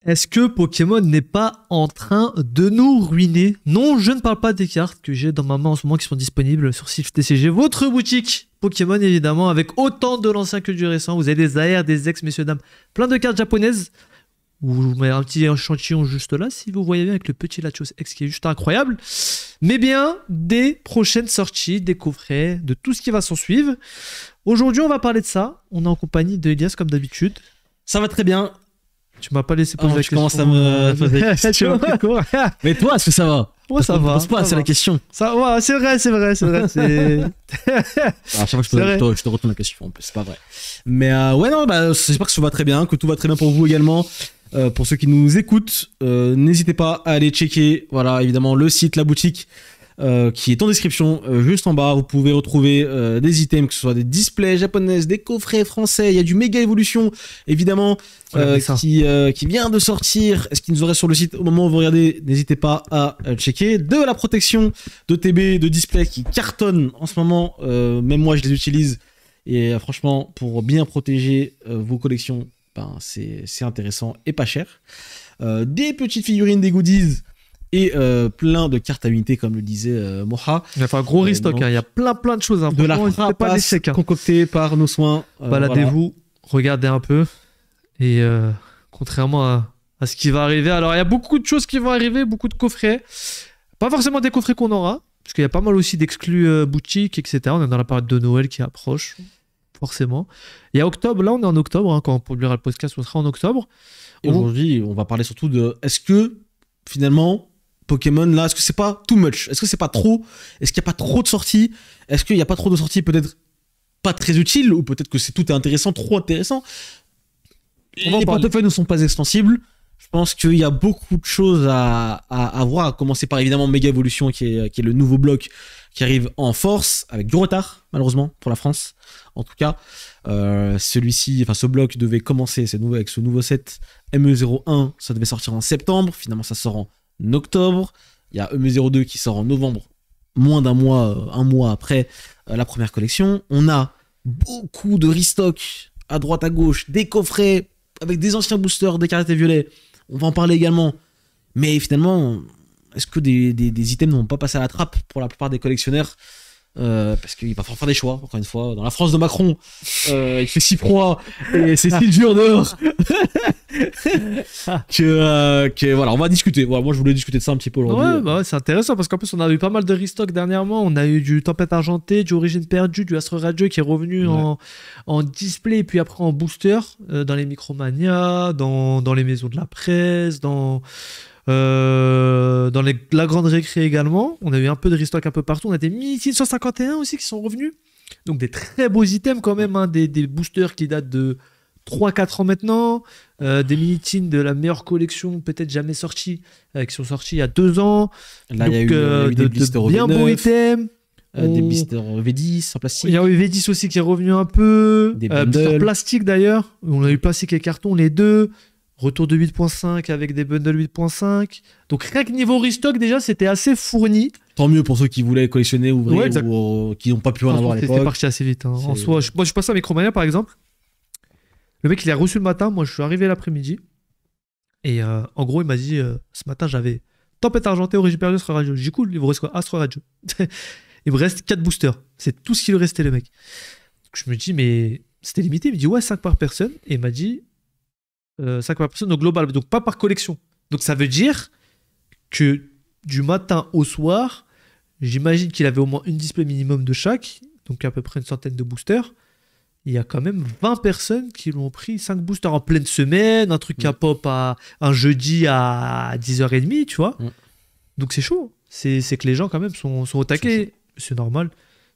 Est-ce que Pokémon n'est pas en train de nous ruiner? Non, je ne parle pas des cartes que j'ai dans ma main en ce moment qui sont disponibles sur Sylph TCG, votre boutique Pokémon évidemment, avec autant de l'ancien que du récent. Vous avez des AR, des ex, messieurs, dames, plein de cartes japonaises. Je vous mets un petit échantillon juste là, si vous voyez bien, avec le petit Latios X qui est juste incroyable. Mais bien, des prochaines sorties, des coffrets, de tout ce qui va s'en suivre. Aujourd'hui, on va parler de ça. On est en compagnie de Elias, comme d'habitude. Ça va très bien. Tu m'as pas laissé poser la Tu question. commences à me poser la question. Mais toi, est-ce que ça va? Ouais, ça va. Pense pas, c'est la question. Ça, ouais, c'est vrai. C'est... À chaque fois, je te retourne la question, en plus, c'est pas vrai. Mais ouais, non, j'espère que ça va très bien, que tout va très bien pour vous également. Pour ceux qui nous écoutent, n'hésitez pas à aller checker, voilà, évidemment, le site, la boutique, qui est en description, juste en bas. Vous pouvez retrouver des items, que ce soit des displays japonaises, des coffrets français. Il y a du Méga Evolution, évidemment, qui vient de sortir. Est-ce qu'il nous aurait sur le site au moment où vous regardez? N'hésitez pas à checker. De la protection de TB, de display qui cartonnent en ce moment. Même moi, je les utilise. Et franchement, pour bien protéger vos collections, c'est intéressant et pas cher. Des petites figurines, des goodies et plein de cartes à unité, comme le disait Moha. Il va faire un gros restock, il y a plein de choses. De la frappe concoctée par nos soins. Baladez-vous, regardez un peu. Et contrairement à ce qui va arriver, alors il y a beaucoup de choses qui vont arriver, beaucoup de coffrets. Pas forcément des coffrets qu'on aura, parce qu'il y a pas mal aussi d'exclus boutiques, etc. On est dans la période de Noël qui approche, forcément. Il y a octobre, là on est en octobre, hein, quand on publiera le podcast, on sera en octobre. Et aujourd'hui, on va parler surtout de, est-ce que finalement, Pokémon, là, est-ce que c'est pas too much? Est-ce que c'est pas trop? Est-ce qu'il n'y a pas trop de sorties? Est-ce qu'il n'y a pas trop de sorties peut-être pas très utiles? Ou peut-être que tout est intéressant, trop intéressant? Les portefeuilles ne sont pas extensibles. Je pense qu'il y a beaucoup de choses à voir, à commencer par évidemment Méga Evolution, qui est le nouveau bloc qui arrive en force, avec du retard, malheureusement, pour la France. En tout cas, ce bloc devait commencer avec ce nouveau set ME01, ça devait sortir en septembre, finalement ça sort en octobre. Il y a ME02 qui sort en novembre, moins d'un mois, un mois après la première collection. On a beaucoup de restock à droite à gauche, des coffrets avec des anciens boosters, des cartes violets. On va en parler également. Mais finalement, est-ce que des items ne vont pas passer à la trappe pour la plupart des collectionneurs? Parce qu'il va falloir faire des choix, encore une fois. Dans la France de Macron, il fait si froid et c'est si dur dehors que voilà, on va discuter. Voilà, moi, je voulais discuter de ça un petit peu aujourd'hui. Ouais, c'est intéressant parce qu'en plus, on a eu pas mal de restock dernièrement. On a eu du Tempête Argentée, du Origine Perdue, du Astre Radieux qui est revenu en display et puis après en booster dans les Micromania, dans les maisons de la presse, dans la grande récré également. On a eu un peu de restock un peu partout. On a des 1651 aussi qui sont revenus. Donc des très beaux items quand même, hein, des boosters qui datent de 3-4 ans maintenant, des mini-tins de la meilleure collection peut-être jamais sortie, qui sont sortis il y a 2 ans. Là, il y a eu des blisters bien beaux items. Des blisters V10 en plastique. Il y a eu V10 aussi qui est revenu un peu. Des blisters plastiques d'ailleurs. On a eu plastique et carton les deux. Retour de 8.5 avec des bundles 8.5. Donc rien que niveau restock déjà c'était assez fourni. Tant mieux pour ceux qui voulaient collectionner ou qui n'ont pas pu en avoir à l'époque. C'était parti assez vite. Hein. En soi, moi je suis passé à Micromania par exemple. Le mec il a reçu le matin, moi je suis arrivé l'après-midi. Et en gros il m'a dit ce matin j'avais Tempête Argentée, Origine Perdue, Astre Radio. J'ai dit cool, il vous reste quoi? Astre Radio. Il me reste 4 boosters. C'est tout ce qu'il lui restait le mec. Donc, je me dis mais c'était limité. Il me dit ouais 5 par personne. Et il m'a dit 5 par personne au global, donc pas par collection. Donc ça veut dire que du matin au soir, j'imagine qu'il avait au moins une display minimum de chaque, donc à peu près une centaine de boosters. Il y a quand même 20 personnes qui l'ont pris 5 boosters en pleine semaine, un truc à pop un jeudi à 10h30, tu vois. Donc c'est chaud. C'est que les gens quand même sont au taquet. C'est normal.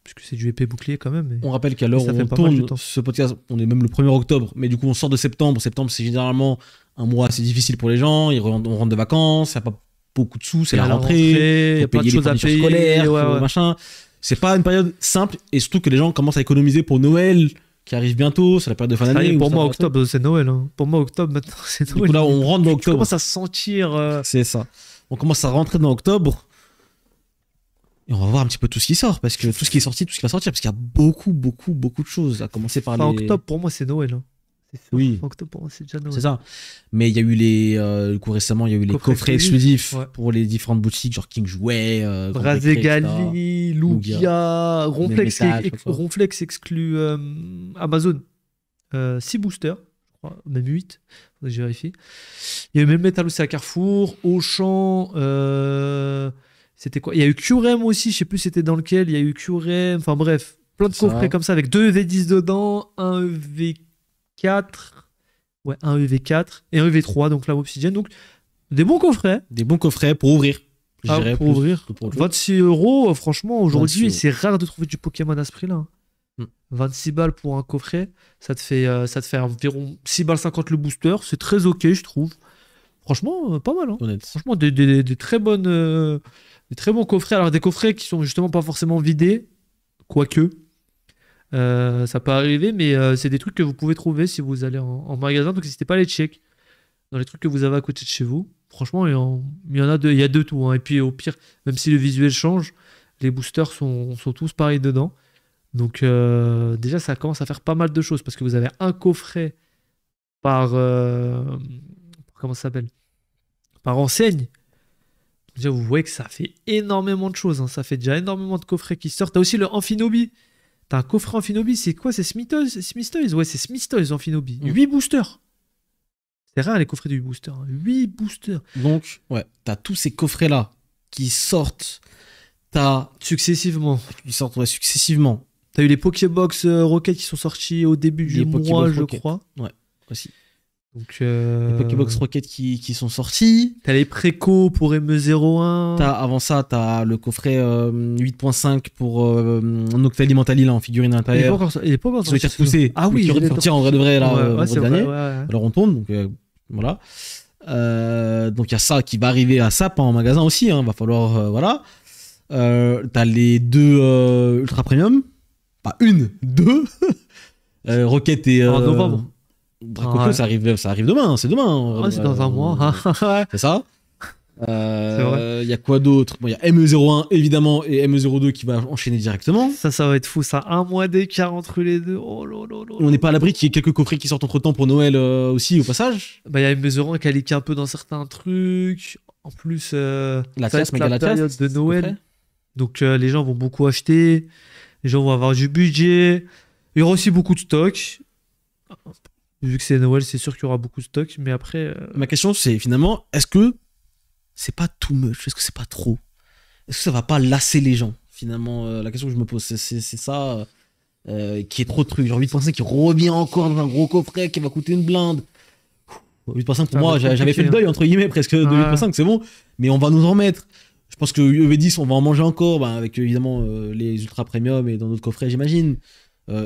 Puisque c'est du épée bouclier quand même. On rappelle qu'à l'heure où on tourne ce podcast, on est même le 1er octobre, mais du coup on sort de septembre. Septembre c'est généralement un mois assez difficile pour les gens, on rentre de vacances, il n'y a pas beaucoup de sous, c'est la rentrée, il y a pas de choses à payer, scolaires, machin. C'est pas une période simple et surtout que les gens commencent à économiser pour Noël qui arrive bientôt, c'est la période de fin d'année. Pour moi octobre c'est Noël. Hein. Pour moi octobre maintenant c'est Noël. Du coup là on rentre dans octobre. On commence à sentir. C'est ça. On commence à rentrer dans octobre. Et on va voir un petit peu tout ce qui sort, parce que tout ce qui est sorti, tout ce qui va sortir, parce qu'il y a beaucoup de choses, à commencer par octobre, pour moi, c'est Noël. Hein. C'est sûr. Oui. Octobre, c'est déjà Noël. C'est ça. Mais il y a eu du coup, récemment, il y a eu les Coffrets coffrets exclusifs, exclusifs ouais. pour les différentes boutiques, genre King Jouet, Grand Prix, Razegali, Lugia, Ronflex, Metal, je sais pas quoi. Ronflex exclut Amazon. 6 boosters, je crois, même 8. Faudrait que je vérifie. Il y a eu même Metal aussi à Carrefour, Auchan. C'était quoi? Il y a eu QREM aussi, je sais plus c'était dans lequel. Il y a eu QREM, enfin bref, plein de Ça. coffrets comme ça avec 2 EV10 dedans, un EV4. Ouais, un EV4 et un EV3, donc là, Obsidian. Donc, des bons coffrets. Des bons coffrets pour ouvrir. Je Ah, dirais pour plus ouvrir. que pour autre chose. 26 euros, franchement, 26 aujourd'hui, euros. c'est rare de trouver du Pokémon à ce prix-là. Hein. Mm. 26 balles pour un coffret, ça te fait environ 6 balles 50 le booster. C'est très ok, je trouve. Franchement, pas mal. Hein. Honnête. Franchement, des très bonnes, des très bons coffrets. Alors, des coffrets qui sont justement pas forcément vidés, quoique. Ça peut arriver, mais c'est des trucs que vous pouvez trouver si vous allez en magasin. Donc, n'hésitez pas à les check dans les trucs que vous avez à côté de chez vous. Franchement, il y en a il y a de tout. Hein. Et puis, au pire, même si le visuel change, les boosters sont tous pareils dedans. Donc, déjà, ça commence à faire pas mal de choses parce que vous avez un coffret par. Comment ça s'appelle? Par enseigne. Déjà, vous voyez que ça fait énormément de choses. Hein. Ça fait déjà énormément de coffrets qui sortent. T'as aussi le Amphinobi. T'as un coffret Amphinobi, c'est quoi? C'est Smith Toys? Ouais, c'est Smith Toys Amphinobi. 8 boosters. C'est rare les coffrets de 8 boosters. Hein. 8 boosters. Donc, ouais, t'as tous ces coffrets-là qui sortent. Successivement. Qui sortent ouais, successivement. T'as eu les Pokébox Rocket qui sont sortis au début du mois, Pokébox je Rocket. crois. Ouais, aussi. Donc, Les Pokébox Rocket qui sont sortis. T'as les précos pour ME01. Avant ça, t'as le coffret 8.5 pour Noctali Mentali là, en figurine à l'intérieur. Il est pas encore Qui ont été repoussés. Ah oui, qui auraient dû sortir en vrai de vrai là, c'est vendredi vrai, dernier. ouais. Alors on tourne, donc voilà. Donc il y a ça qui va arriver à SAP en magasin aussi. Hein, va falloir voilà. T'as les 2 Ultra Premium, pas une, 2. Rocket et En novembre. Dracofeu, Ouais. ça arrive demain. C'est demain. Ouais, c'est dans un mois. Ouais. C'est ça. vrai. Il y a quoi d'autre? Bon, il y a ME01 évidemment et ME02 qui va enchaîner directement. Ça va être fou, ça. Un mois d'écart entre les deux. Oh là là là. On n'est pas à l'abri qu'il y ait quelques coffrets qui sortent entre temps pour Noël aussi au passage. Bah, il y a une mesurant qui a leaké un peu dans certains trucs. En plus, La ça va Tias, être méga la la Tias, période de ce Noël. coffret. Donc, les gens vont beaucoup acheter. Les gens vont avoir du budget. Il y aura aussi beaucoup de stock. Vu que c'est Noël, c'est sûr qu'il y aura beaucoup de stock. Mais après. Ma question c'est finalement, est-ce que c'est pas too much? Est-ce que c'est pas trop? Est-ce que ça va pas lasser les gens? Finalement, la question que je me pose, c'est ça qui est trop de trucs. Genre 8.5 qui revient encore dans un gros coffret qui va coûter une blinde. 8.5 pour moi, j'avais fait le deuil entre guillemets presque de 8.5, c'est bon. Mais on va nous en remettre. Je pense que EV10, on va en manger encore, avec évidemment les ultra premium et dans d'autres coffrets, j'imagine.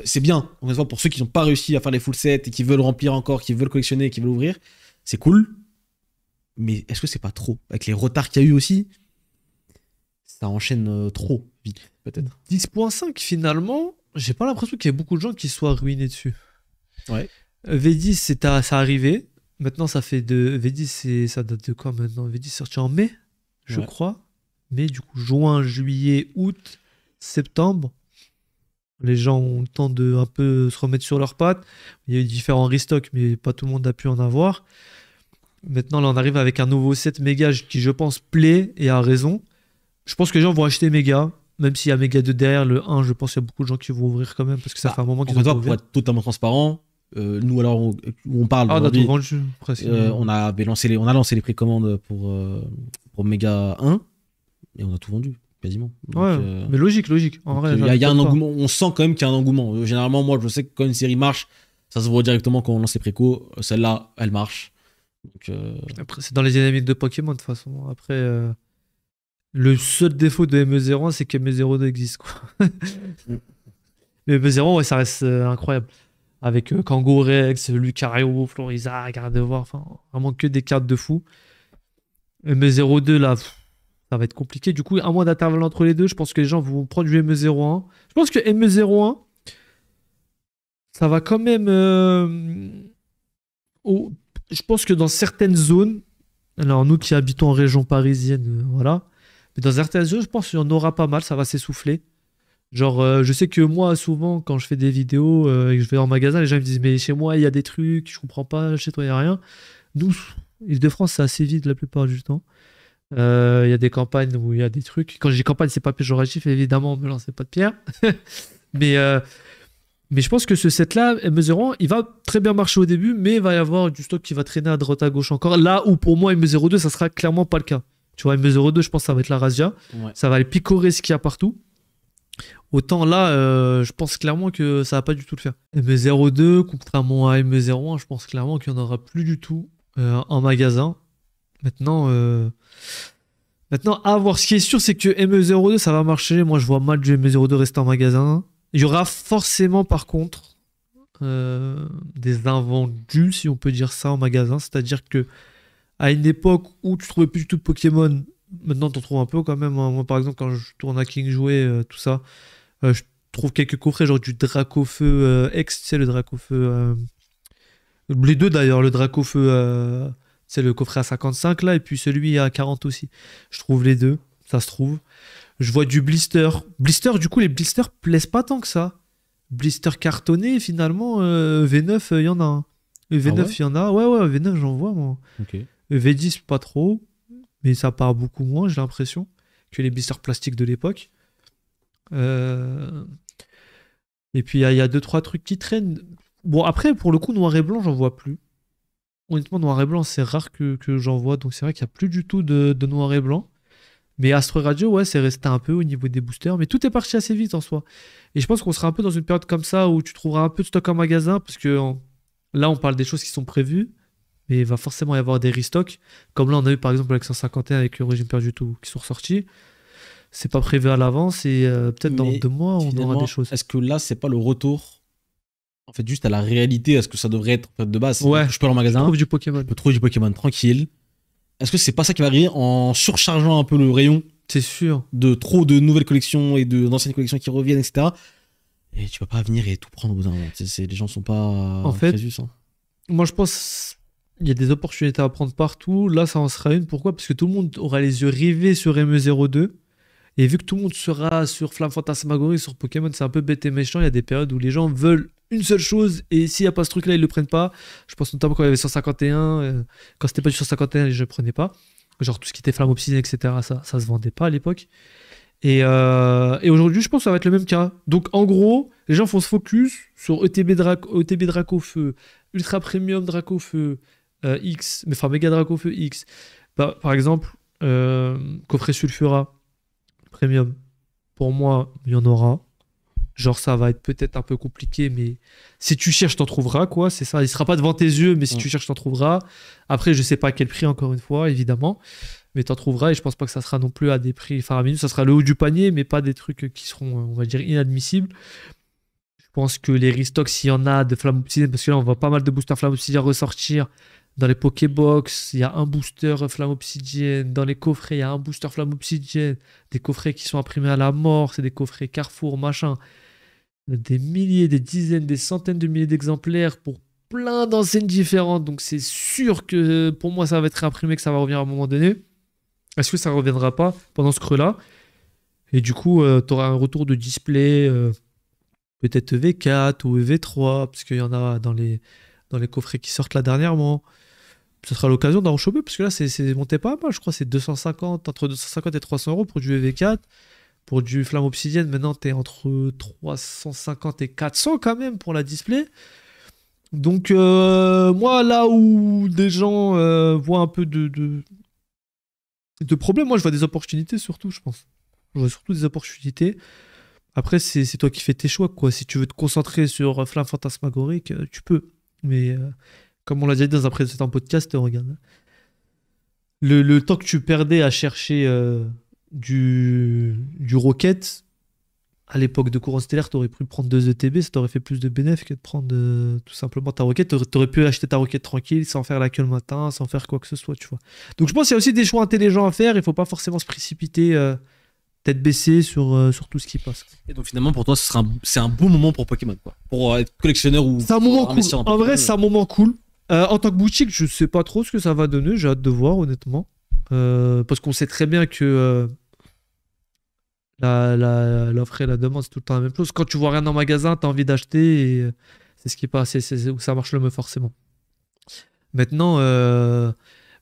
C'est bien, on va voir pour ceux qui n'ont pas réussi à faire les full sets et qui veulent remplir encore, qui veulent collectionner, qui veulent ouvrir, c'est cool. Mais est-ce que c'est pas trop? Avec les retards qu'il y a eu aussi, ça enchaîne trop vite, peut-être. 10.5, finalement, j'ai pas l'impression qu'il y ait beaucoup de gens qui soient ruinés dessus. Ouais. V10, ça arrivé. Maintenant, ça fait de. V10, ça date de quoi maintenant? V10 sorti en mai, je Ouais. crois. Mais du coup, juin, juillet, août, septembre. Les gens ont le temps de un peu se remettre sur leurs pattes. Il y a eu différents restocks, mais pas tout le monde a pu en avoir. Maintenant, là, on arrive avec un nouveau set méga qui, je pense, plaît et a raison. Je pense que les gens vont acheter méga, même s'il y a méga 2 derrière. Le 1, je pense qu'il y a beaucoup de gens qui vont ouvrir quand même, parce que ça fait un moment qu'ils En ont fait, pas pour ouvert. être totalement transparent, nous, alors, où on parle Ah, on a aujourd'hui, tout vendu, presque. on a lancé les précommandes pour Mega 1 et on a tout vendu, quasiment. Donc, Ouais, mais logique. En vrai, il y a un j'arrête pas. engouement, on sent quand même qu'il y a un engouement. Généralement, moi, je sais que quand une série marche, ça se voit directement quand on lance les précos. Celle-là, elle marche. Donc, Après, c'est dans les dynamiques de Pokémon, de toute façon. Après, le seul défaut de ME01, c'est que ME02 existe, quoi. Mais ME01, ouais, ça reste incroyable. Avec Kangourex, Lucario, Floriza, Gardevoir, enfin, vraiment que des cartes de fou. ME02, là, ça va être compliqué. Du coup, un mois d'intervalle entre les deux, je pense que les gens vont prendre du ME01. Je pense que ME01, ça va quand même... je pense que dans certaines zones, alors nous qui habitons en région parisienne, voilà, mais dans certaines zones, je pense qu'il y en aura pas mal, ça va s'essouffler. Genre, je sais que moi, souvent, quand je fais des vidéos et que je vais en magasin, les gens me disent, mais chez moi, il y a des trucs, je comprends pas, chez toi, il n'y a rien. Nous, Île-de-France, c'est assez vide la plupart du temps. Il y a des campagnes où il y a des trucs. Quand je dis campagne, c'est pas péjoratif, évidemment, me lancez pas de pierre. mais, euh, mais je pense que ce set-là, M01, il va très bien marcher au début, mais il va y avoir du stock qui va traîner à droite à gauche encore. Là où pour moi, M02, ça sera clairement pas le cas. Tu vois, M02, je pense que ça va être la Razzia. Ouais. Ça va aller picorer ce qu'il y a partout. Autant là, je pense clairement que ça va pas du tout le faire. M02, contrairement à M01, je pense clairement qu'il n'y en aura plus du tout en magasin. Maintenant, à voir. Ce qui est sûr, c'est que ME02, ça va marcher. Moi, je vois mal du ME02 rester en magasin. Il y aura forcément, par contre, des invendus, si on peut dire ça, en magasin. C'est-à-dire que à une époque où tu trouvais plus du tout de Pokémon, maintenant, tu en trouves un peu quand même. Hein. Moi, par exemple, quand je tourne à King Jouet, tout ça, je trouve quelques coffrets, genre du Dracofeu X, tu sais, le Dracofeu. Les deux d'ailleurs, le Dracofeu. C'est le coffret à 55 là, et puis celui à 40 aussi. Je trouve les deux, ça se trouve. Je vois du blister. Blister, du coup, les blisters plaisent pas tant que ça. Blister cartonné, finalement, V9, il y en a un. V9, Ah ouais il y en a. Ouais, V9, j'en vois, moi. Ok. V10, pas trop. Mais ça part beaucoup moins, j'ai l'impression, que les blisters plastiques de l'époque. Et puis, il y a deux, trois trucs qui traînent. Bon, après, pour le coup, noir et blanc, j'en vois plus. Honnêtement, noir et blanc, c'est rare que j'en vois. Donc, c'est vrai qu'il n'y a plus du tout de noir et blanc. Mais Astro Radio, ouais, c'est resté un peu au niveau des boosters. Mais tout est parti assez vite en soi. Et je pense qu'on sera un peu dans une période comme ça où tu trouveras un peu de stock en magasin. Parce que là, on parle des choses qui sont prévues. Mais il va forcément y avoir des restocks. Comme là, on a eu par exemple avec 151 avec Origine Perdu tout qui sont ressortis. C'est pas prévu à l'avance. Et peut-être dans Mais 2 mois, on aura des choses. Est-ce que là, c'est pas le retour en fait juste à la réalité? Est-ce que ça devrait être en fait, de base? Ouais. Je peux aller en Je magasin, trouve du Pokémon. je peux trouver du Pokémon tranquille. Est-ce que c'est pas ça qui va arriver en surchargeant un peu le rayon C'est sûr. de trop de nouvelles collections et d'anciennes collections qui reviennent, etc. Et tu vas pas venir et tout prendre au bout d'un moment. Les gens sont pas En fait, Crésus, hein. Moi, je pense il y a des opportunités à prendre partout. Là, ça en sera une. Pourquoi? Parce que tout le monde aura les yeux rivés sur ME02. Et vu que tout le monde sera sur Flamme Fantasmagorie, sur Pokémon, c'est un peu bête et méchant. Il y a des périodes où les gens veulent une seule chose. Et s'il n'y a pas ce truc-là, ils le prennent pas. Je pense notamment quand il y avait 151. Quand c'était pas du 151, les gens ne prenaient pas. Genre tout ce qui était Flamme Obsidienne, etc. Ça se vendait pas à l'époque. Et aujourd'hui, je pense que ça va être le même cas. Donc en gros, les gens font se focus sur ETB Dracofeu, Ultra Premium Dracofeu X, enfin Mega Dracofeu X. Bah, par exemple, coffret Sulfura Premium. Pour moi, il y en aura. Genre ça va être peut-être un peu compliqué, mais si tu cherches, t'en trouveras, quoi. C'est ça. Il sera pas devant tes yeux, mais si tu cherches, t'en trouveras. Après, je sais pas à quel prix, encore une fois, évidemment. Mais t'en trouveras et je pense pas que ça sera non plus à des prix faramineux. Ça sera le haut du panier, mais pas des trucs qui seront, on va dire, inadmissibles. Je pense que les restocks, s'il y en a de Flamme Obsidienne, parce que là, on voit pas mal de boosters Flamme Obsidienne ressortir. Dans les Pokébox, il y a un booster Flamme Obsidienne. Dans les coffrets, il y a un booster Flamme Obsidienne. Des coffrets qui sont imprimés à la mort. C'est des coffrets Carrefour, machin. Des milliers, des dizaines, des centaines de milliers d'exemplaires pour plein d'enseignes différentes. Donc c'est sûr que pour moi, ça va être réimprimé, que ça va revenir à un moment donné. Est-ce que ça ne reviendra pas pendant ce creux-là? Et du coup, tu auras un retour de display, peut-être EV4 ou EV3, parce qu'il y en a dans les coffrets qui sortent là dernièrement. Ce sera l'occasion d'en choper, parce que là, c'est monté pas mal. Je crois que c'est 250, entre 250 et 300 euros pour du EV4. Pour du Flamme Obsidienne, maintenant, tu es entre 350 et 400 quand même pour la display. Donc, moi, là où des gens voient un peu de problèmes, moi, je vois des opportunités surtout, je pense. Je vois surtout des opportunités. Après, c'est toi qui fais tes choix, quoi. Si tu veux te concentrer sur Flamme Fantasmagorique, tu peux. Mais comme on l'a déjà dit dans un précédent podcast, regarde. Le temps que tu perdais à chercher du Rocket, à l'époque de Courant Stellaire, t'aurais pu prendre 2 ETB, ça t'aurait fait plus de bénéfices que de prendre tout simplement ta Rocket. T'aurais pu acheter ta Rocket tranquille, sans faire la queue le matin, sans faire quoi que ce soit, tu vois. Donc je pense qu'il y a aussi des choix intelligents à faire, il faut pas forcément se précipiter tête baissée sur tout ce qui passe. Et donc finalement, pour toi, c'est un bon moment pour Pokémon, quoi. Pour être collectionneur ou... C'est un moment cool. investir En vrai, c'est un moment cool. En tant que boutique, je sais pas trop ce que ça va donner, j'ai hâte de voir, honnêtement. Parce qu'on sait très bien que L'offre et la demande, c'est tout le temps la même chose. Quand tu vois rien en magasin, tu as envie d'acheter et c'est ce qui passe, c'est où ça marche le mieux forcément. Maintenant,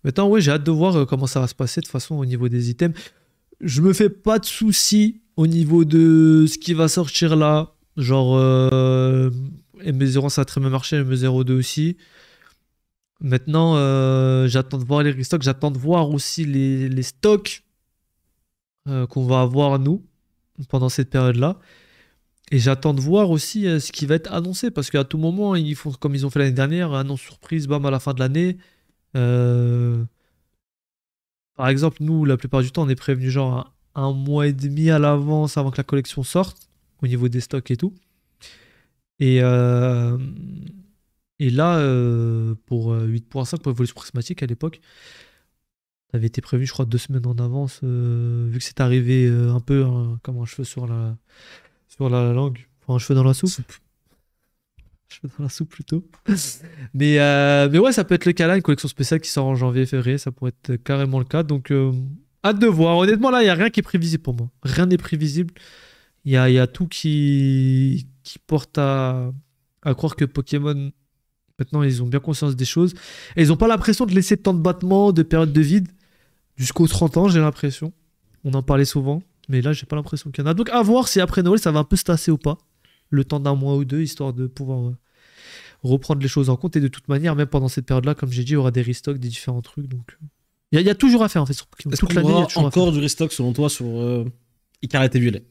maintenant ouais, j'ai hâte de voir comment ça va se passer de toute façon au niveau des items. Je me fais pas de soucis au niveau de ce qui va sortir là. Genre, M0, ça a très bien marché, M02 aussi. Maintenant, j'attends de voir les restocks, j'attends de voir aussi les stocks qu'on va avoir nous pendant cette période-là. Et j'attends de voir aussi ce qui va être annoncé parce qu'à tout moment, ils font comme ils ont fait l'année dernière, annonce surprise, bam, à la fin de l'année. Euh, Par exemple, nous, la plupart du temps, on est prévenu genre un mois et demi à l'avance avant que la collection sorte au niveau des stocks et tout. Et, euh, et là, pour 8.5, pour l'évolution prismatique à l'époque, ça avait été prévu, je crois, 2 semaines en avance, vu que c'est arrivé un peu comme un cheveu sur la langue. Enfin, un cheveu dans la soupe. Cheveu dans la soupe plutôt. Mais ouais, ça peut être le cas là, une collection spéciale qui sort en janvier, février, ça pourrait être carrément le cas. Donc, hâte de voir. Honnêtement, là, il n'y a rien qui est prévisible pour moi. Rien n'est prévisible. Il y a tout qui porte à croire que Pokémon, maintenant, ils ont bien conscience des choses. Et ils n'ont pas l'impression de laisser tant de battements, de périodes de vide. Jusqu'aux 30 ans, j'ai l'impression. On en parlait souvent. Mais là, j'ai pas l'impression qu'il y en a. Donc, à voir si après Noël, ça va un peu se tasser ou pas. Le temps d'un mois ou deux, histoire de pouvoir reprendre les choses en compte. Et de toute manière, même pendant cette période-là, comme j'ai dit, il y aura des restocks, des différents trucs. Donc, il y a toujours à faire en fait sur Pokémon. Est-ce Toute qu'on l'année, il y a aura toujours à faire. encore du restock selon toi sur Icarette et Violet?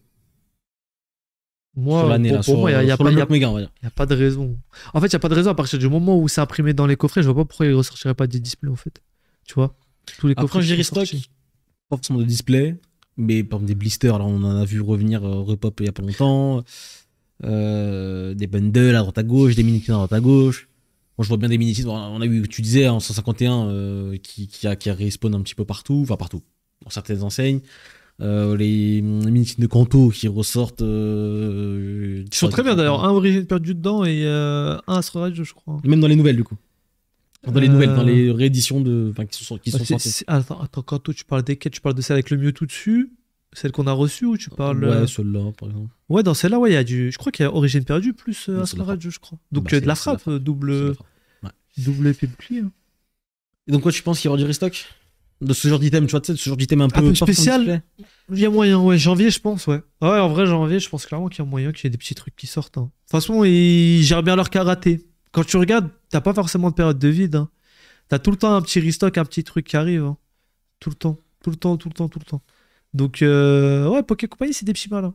Sur Moi, l'année, là, pour moi, il n'y a, sur le pas- bloc méga, on va dire. y a pas de raison. En fait, il n'y a pas de raison à partir du moment où c'est imprimé dans les coffrets. Je vois pas pourquoi ils ne ressortiraient pas des displays en fait. Tu vois? Tous les Après, coffrets quand je qui dis sont restock, sortis. pas forcément de display, mais par exemple des blisters, là, on en a vu revenir repop il y a pas longtemps. Des bundles à droite à gauche, des mini-kits à droite à gauche. Moi, je vois bien des mini-kits. On a eu, tu disais, en 151 qui a respawn un petit peu partout, enfin partout, dans certaines enseignes. Les mini-kits de Kanto qui ressortent. Ils sont très bien d'ailleurs. Un Origine perdu dedans et un Astro Rage, je crois. Même dans les nouvelles, du coup. Dans les nouvelles, dans Euh, les rééditions enfin, qui sont bah, sorties. Attends, quand toi, tu parles desquelles? Tu parles de celle avec le Mewtwo dessus? Celle qu'on a reçue ou tu parles. Ouais, celle-là, par exemple. Ouais, dans celle-là, ouais, il y a du. Je crois qu'il y a Origine perdue plus Non, c'est de Astro la frappe. Rage, je crois. Donc Bah, de la c'est de la frappe, frappe. C'est de la double, frappe. Ouais. double épée bouclier. Hein. Et donc, quoi, tu penses qu'il y aura du restock de ce genre d'item, tu vois, tu sais, ce genre d'item un peu, Un peu pas forcément spécial. display. Il y a moyen, ouais. Janvier, je pense, ouais. Ouais, en vrai, janvier, je pense clairement qu'il y a moyen qu'il y ait des petits trucs qui sortent. Hein. De toute façon, ils gèrent bien leur karaté. Quand tu regardes, t'as pas forcément de période de vide. Hein. T'as tout le temps un petit restock, un petit truc qui arrive. Hein. Tout le temps. Tout le temps, tout le temps, tout le temps. Donc, ouais, Poké Company, c'est des petits malins.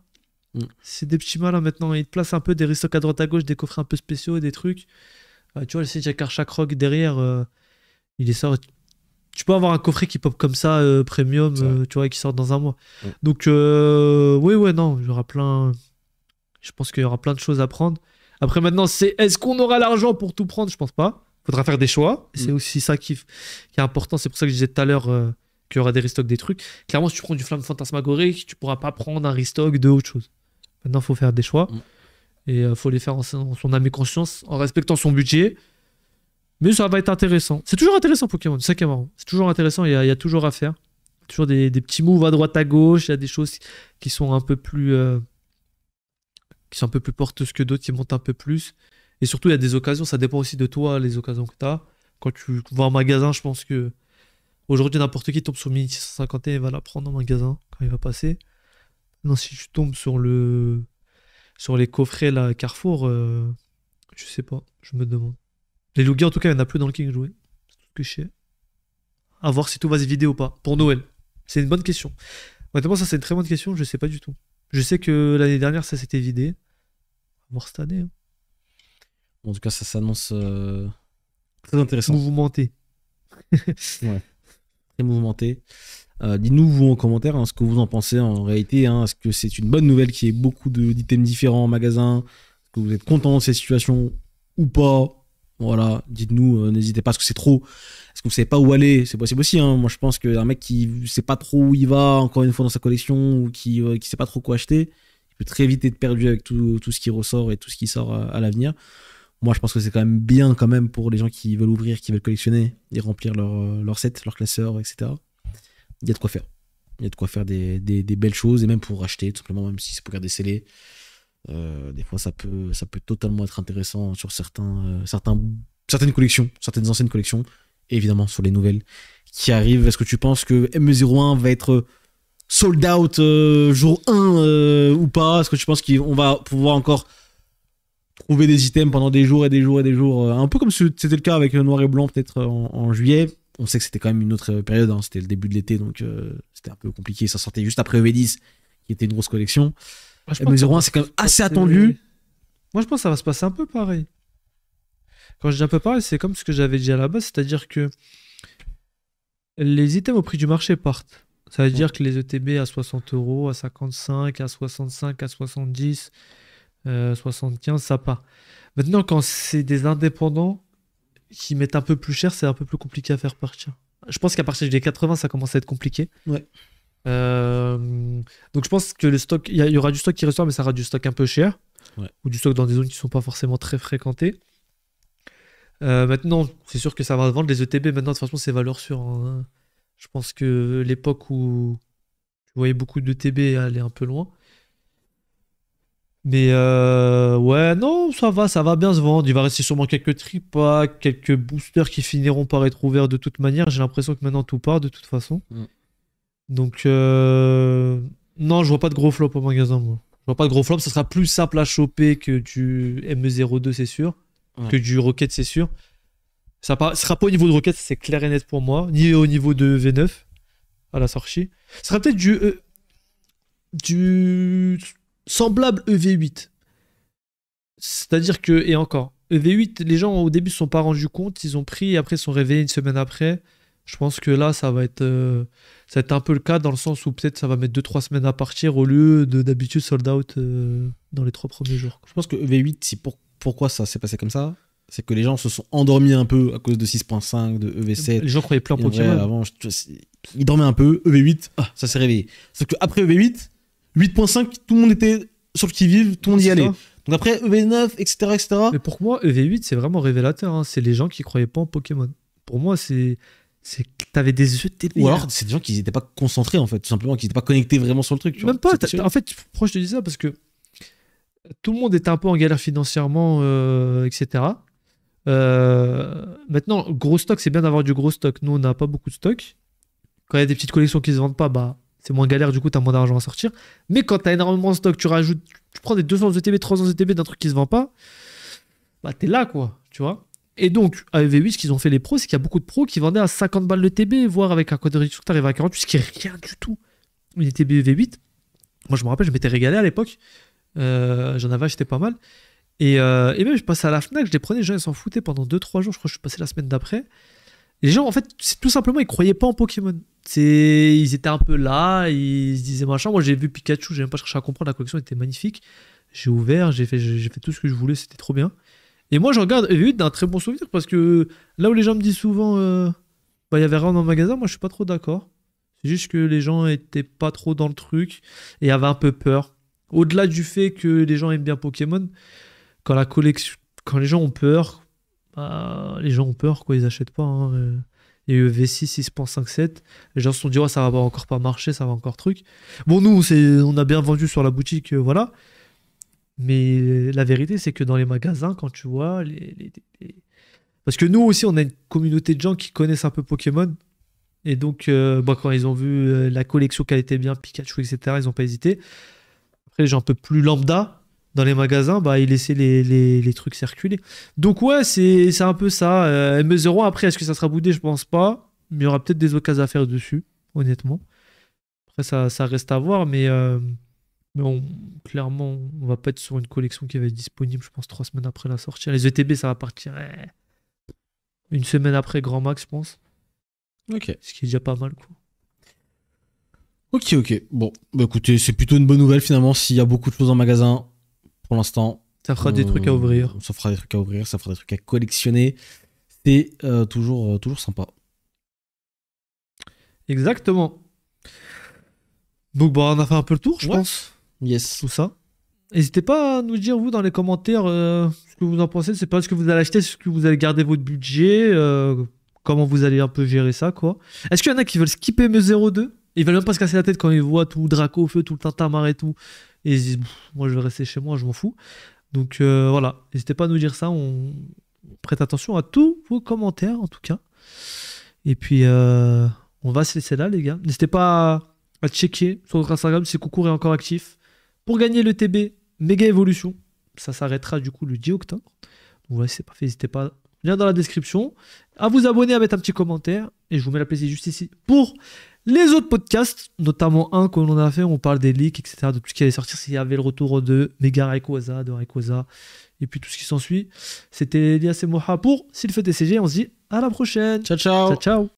Mm. C'est des petits malins maintenant. Ils te placent un peu des restocks à droite à gauche, des coffrets un peu spéciaux, des trucs. Tu vois, le Jack Archak Rock derrière, il est sort. Tu peux avoir un coffret qui pop comme ça, premium, C'est vrai. tu vois, et qui sort dans un mois. Mm. Donc, oui, ouais, non, il y aura plein. Je pense qu'il y aura plein de choses à prendre. Après, maintenant, c'est est-ce qu'on aura l'argent pour tout prendre? Je pense pas. Faudra faire des choix. C'est aussi ça qui est important. C'est pour ça que je disais tout à l'heure qu'il y aura des restocks des trucs. Clairement, si tu prends du Flamme Fantasmagorique, tu pourras pas prendre un restock de autre chose. Maintenant, il faut faire des choix. Mm. Et il faut les faire en son âme et conscience, en respectant son budget. Mais ça va être intéressant. C'est toujours intéressant, Pokémon. C'est ça qui est marrant. C'est toujours intéressant. Il y a toujours à faire. Toujours des petits moves à droite à gauche. Il y a des choses qui sont un peu plus, porteuses que d'autres, qui montent un peu plus. Et surtout, il y a des occasions. Ça dépend aussi de toi, les occasions que tu as. Quand tu vas en magasin, je pense que aujourd'hui, n'importe qui tombe sur Mini 651 et va la prendre en magasin quand il va passer. Non, si tu tombes sur les coffrets là, Carrefour, je sais pas. Je me demande. Les Lugia, en tout cas, il n'y en a plus dans le King joué. C'est tout ce que je sais. À voir si tout va se vider ou pas. Pour Noël. C'est une bonne question. Honnêtement, ça, c'est une très bonne question. Je sais pas du tout. Je sais que l'année dernière, ça s'était vidé. À voir cette année. Hein. En tout cas, ça s'annonce très intéressant. Mouvementé. Ouais. Très mouvementé. Dites-nous, vous, en commentaire, hein, ce que vous en pensez en réalité. Hein, est-ce que c'est une bonne nouvelle qu'il y ait beaucoup d'items différents en magasin? Est-ce que vous êtes content de cette situation ou pas? Voilà, dites-nous, n'hésitez pas, parce que c'est trop. Est-ce que vous savez pas où aller? C'est possible aussi. Hein. Moi, je pense qu'un mec qui sait pas trop où il va, encore une fois, dans sa collection, ou qui sait pas trop quoi acheter, il peut très vite être perdu avec tout ce qui ressort et tout ce qui sort à l'avenir. Moi, je pense que c'est quand même bien quand même pour les gens qui veulent ouvrir, qui veulent collectionner et remplir leur set, leur classeur, etc. Il y a de quoi faire. Il y a de quoi faire des belles choses, et même pour acheter, tout simplement, même si c'est pour garder scellé. Des fois, ça peut totalement être intéressant sur certaines collections, certaines anciennes collections, et évidemment sur les nouvelles qui arrivent. Est-ce que tu penses que ME01 va être sold out jour 1 ou pas? Est-ce que tu penses qu'on va pouvoir encore trouver des items pendant des jours et des jours et des jours, un peu comme c'était le cas avec Noir et Blanc peut-être en juillet? On sait que c'était quand même une autre période, hein, c'était le début de l'été, donc c'était un peu compliqué. Ça sortait juste après EV10, qui était une grosse collection. ME01, c'est quand même assez attendu. Moi, je pense que ça va se passer un peu pareil. Quand je dis un peu pareil, c'est comme ce que j'avais dit à la base, c'est-à-dire que les items au prix du marché partent. Ça veut dire que les ETB à 60 euros, à 55, à 65, à 70, 75, ça part. Maintenant, quand c'est des indépendants qui mettent un peu plus cher, c'est un peu plus compliqué à faire partir. Je pense qu'à partir des 80, ça commence à être compliqué. Ouais. Donc je pense que le stock, il y aura du stock qui ressort, mais ça sera du stock un peu cher. Ouais. Ou du stock dans des zones qui sont pas forcément très fréquentées. Maintenant, c'est sûr que ça va vendre. Les ETB, maintenant, de toute façon, c'est valeur sûre, hein. Je pense que l'époque où tu voyais beaucoup d'ETB aller un peu loin. Mais ouais, non, ça va bien se vendre. Il va rester sûrement quelques tripacks, quelques boosters qui finiront par être ouverts de toute manière. J'ai l'impression que maintenant tout part de toute façon. Donc, non, je vois pas de gros flop au magasin, moi. Je vois pas de gros flop. Ça sera plus simple à choper que du ME02, c'est sûr. Ouais. Que du Rocket, c'est sûr. Ça sera pas au niveau de Rocket, c'est clair et net pour moi. Ni au niveau de V9 à la sortie. Ça sera peut-être du semblable EV8. C'est-à-dire que, et encore, EV8, les gens au début ne se sont pas rendus compte, ils ont pris et après ils se sont réveillés une semaine après. Je pense que là, ça va être un peu le cas dans le sens où peut-être ça va mettre 2-3 semaines à partir au lieu de d'habitude sold out dans les 3 premiers jours. Je pense que EV8, pourquoi ça s'est passé comme ça? C'est que les gens se sont endormis un peu à cause de 6.5, de EV7. Les gens croyaient plein Pokémon. Vrai, avant, ils dormaient un peu. EV8, ça s'est réveillé. Sauf qu'après EV8, 8.5, tout le monde était sur le qui-vive, tout le monde y allait. Donc après EV9, etc., etc. Mais pour moi, EV8, c'est vraiment révélateur, hein. C'est les gens qui croyaient pas en Pokémon. Pour moi, c'est que t'avais des ETB. Ou alors, c'est des gens qui n'étaient pas concentrés, en fait, tout simplement, qui n'étaient pas connectés vraiment sur le truc. Même pas. En fait, pourquoi je te dis ça? Parce que tout le monde était un peu en galère financièrement, etc. Maintenant, gros stock, c'est bien d'avoir du gros stock. Nous, on n'a pas beaucoup de stock. Quand il y a des petites collections qui se vendent pas, bah, c'est moins galère, du coup, t'as moins d'argent à sortir. Mais quand t'as énormément de stock, tu prends des 200 ETB, 300 ETB d'un truc qui se vend pas, bah, t'es là, quoi, tu vois. Et donc, à EV8, ce qu'ils ont fait les pros, c'est qu'il y a beaucoup de pros qui vendaient à 50 balles le TB, voire avec un code de réduction, t'arrives à 48, ce qui est rien du tout. Une TB EV8. Moi, je me rappelle, je m'étais régalé à l'époque. J'en avais acheté pas mal. Et même, je passais à la Fnac, je les prenais, les gens ils s'en foutaient pendant 2-3 jours. Je crois que je suis passé la semaine d'après. Et les gens, en fait, c'est tout simplement, ils croyaient pas en Pokémon. Ils étaient un peu là, ils se disaient machin. Moi, j'ai vu Pikachu, j'ai même pas cherché à comprendre, la collection était magnifique. J'ai ouvert, j'ai fait tout ce que je voulais, c'était trop bien. Et moi, je regarde EV8 d'un très bon souvenir parce que là où les gens me disent souvent, bah, il y avait rien dans le magasin, moi, je suis pas trop d'accord. C'est juste que les gens étaient pas trop dans le truc et avaient un peu peur. Au-delà du fait que les gens aiment bien Pokémon, quand les gens ont peur, bah, les gens ont peur, quoi, ils achètent pas, hein. Il y a eu V6, 6.57. Les gens se sont dit, oh, ça va encore pas marcher, ça va encore truc. Bon, nous, on a bien vendu sur la boutique, voilà. Mais la vérité, c'est que dans les magasins, quand tu vois, parce que nous aussi, on a une communauté de gens qui connaissent un peu Pokémon. Et donc, bah, quand ils ont vu la collection qu'elle était bien, Pikachu, etc., ils n'ont pas hésité. Après, les gens un peu plus lambda, dans les magasins, bah, ils laissaient les trucs circuler. Donc ouais, c'est un peu ça. ME01, après, est-ce que ça sera boudé? Je pense pas. Mais il y aura peut-être des occasions à faire dessus, honnêtement. Après, ça reste à voir, mais clairement, on va pas être sur une collection qui va être disponible, je pense, 3 semaines après la sortie. Les ETB, ça va partir une semaine après, grand max, je pense. Ok. Ce qui est déjà pas mal, quoi. Ok. Bon, bah écoutez, c'est plutôt une bonne nouvelle finalement. S'il y a beaucoup de choses en magasin, pour l'instant. Ça fera des trucs à ouvrir. Ça fera des trucs à ouvrir, ça fera des trucs à collectionner. C'est toujours sympa. Exactement. Donc, bah, on a fait un peu le tour, je pense. Yes. Tout ça. N'hésitez pas à nous dire, vous, dans les commentaires, ce que vous en pensez. C'est pas ce que vous allez acheter, ce que vous allez garder votre budget, comment vous allez un peu gérer ça, quoi. Est-ce qu'il y en a qui veulent skipper ME02 Ils veulent même pas se casser la tête quand ils voient tout Draco au feu, tout le tintamarre et tout. Et ils se disent, moi je vais rester chez moi, je m'en fous. Donc voilà, n'hésitez pas à nous dire ça. On prête attention à tous vos commentaires en tout cas. Et puis on va se laisser là, les gars. N'hésitez pas à checker sur notre Instagram si Coucou est encore actif. Pour gagner le TB Méga Évolution, ça s'arrêtera du coup le 10 octobre. Donc ouais, si c'est pas fait, n'hésitez pas. Lien dans la description. À vous abonner, à mettre un petit commentaire. Et je vous mets la playlist juste ici pour les autres podcasts, notamment un qu'on a fait, on parle des leaks, etc., de tout ce qui allait sortir, s'il y avait le retour de Mega Rayquaza, de Rayquaza, et puis tout ce qui s'ensuit. C'était Elias et Moha pour S'il fait TCG, on se dit à la prochaine. Ciao, ciao. Ciao, ciao.